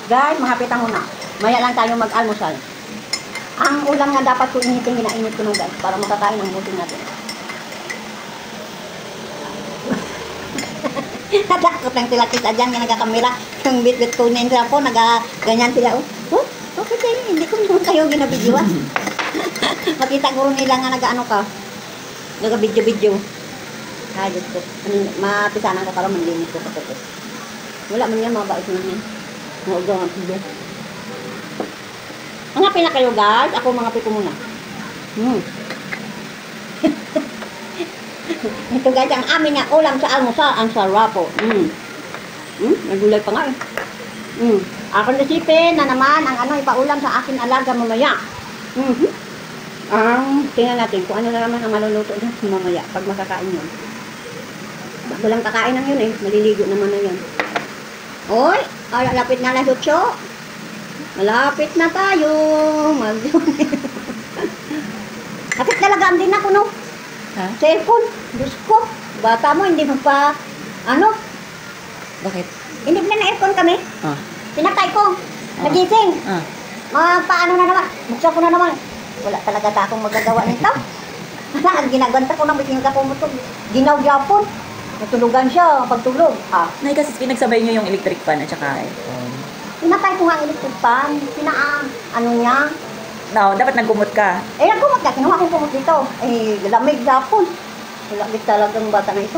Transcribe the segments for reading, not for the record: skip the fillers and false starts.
Guys, mahapitan muna. Maya lang tayo mag-almusal. Ang ulam nga dapat ko initin, ginainit ko nung guys, para makakain ang buting natin. Natakot lang sila kita dyan, nga nagkakamera. Yung bit-bit ko na yung po, ganyan sila. Oh, okay kayo, hindi ko naman kayo ginabidyoan. Makita ko nila nga nag-ano ka. Nag-video-video. Ay, Diyos ko. Mapisanan ko para manlinis ko sa puto. Wala man yan, mabait naman yan. Maugaw ang pilo. Mga pina kayo guys. Ako mga pito muna. Ito guys, ang amin nga ulam sa almusal. Ang sarap po. Nagulay pa nga eh. Ako nasipin na naman ang ano ipaulam sa akin alaga mamaya. Tingnan natin kung ano na naman ang maluluto na mamaya pag makakain yun. Bago lang kakain lang yun eh. Maliligo naman na yun. Oy! Lapit na lang Lucho. Malapit na tayo. Kapit talagaan din ako, no? Ha? Cellphone. Diyos ko. Bata mo, hindi mo pa, ano? Bakit? Hindi na na-aircon kami. Pinatay ko. Nagising. Paano na naman? Buksan ko na naman. Wala talaga ta akong magagawa nito. Ang ginaganta ko na, bikin ka pumutog. Ginaw-yapon. Natulugan siya pagtulog. Nay, kasi pinagsabay niyo yung electric fan at saka aircon. Pinatay ko nga ang electric fan. Ano niya? No, dapat nagkumot ka. Nagkumot ka. Kinuha kong kumot dito. Lamig yapon. Lamig talagang bata na ito.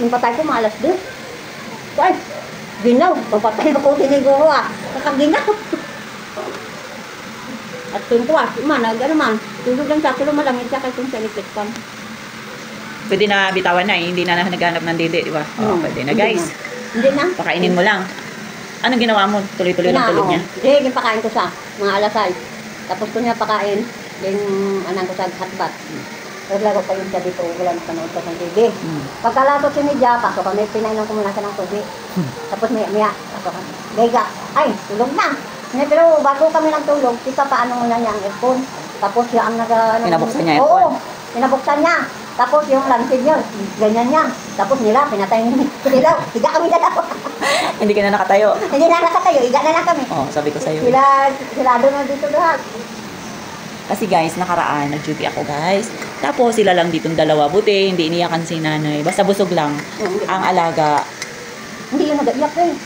Yung patay ko mga alas 2. Ay, ginaw. Papatay ako siniguro Kakaginaw. At tuwing ko ano man. Tulog lang sa tulog malamig siya kayong sa electric fan. Pwede na bitawan na eh. Hindi na naghanap ng dede, di ba? Pwede na guys. Hindi na. Pakainin mo lang. Anong ginawa mo? Tuloy-tuloy lang tulog niya? Hindi, pakain ko siya. Mga alasay. Tapos ko niya pakain. Then, anang ko sa hatbat. Naglaro pa yun siya dito. Wala na panood ka ng TV. Pagkalato si Media, pasok kami. Pinainom ko muna siya ng tubig. Tapos maya, pasok kami. Gaya, ay, tulog na. Pero bago kami ng tulog, kita paano muna niya ang aircon. Tapos siya ang pinabuksan niya aircon? Oo, pinabuksan niya. Tapos yung lansin niya, ganyan niya. Tapos nila, pinatay nila. Higa kami dalawa. Hindi ka na nakatayo? Hindi na nakatayo, higa na lang kami. Sabi ko sa'yo. Sila doon na dito lahat. Kasi guys, nakaraan, nag-duty ako guys. Tapos sila lang ditong dalawa. Buti, hindi iniyakan si nanay. Basta busog lang ang alaga. Hindi yun nag-iyak eh.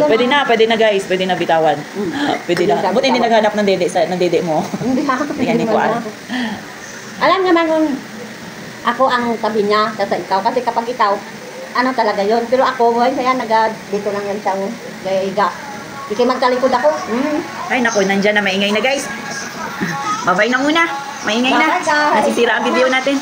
Pwede na guys, pwede na bitawan. Pwede na. Buti hindi naghanap ng dede mo. Hindi ha. Hindi ko alam. Alam naman kung ako ang tabi niya sa ikaw. Kasi kapag ikaw, ano talaga yun. Pero ako, kaya dito lang yan siya. Gaya-iga. Kasi magtalikod ako. Ay naku, nandyan na maingay na guys. Bye-bye na muna. Maingay na. Nasisira ang video natin.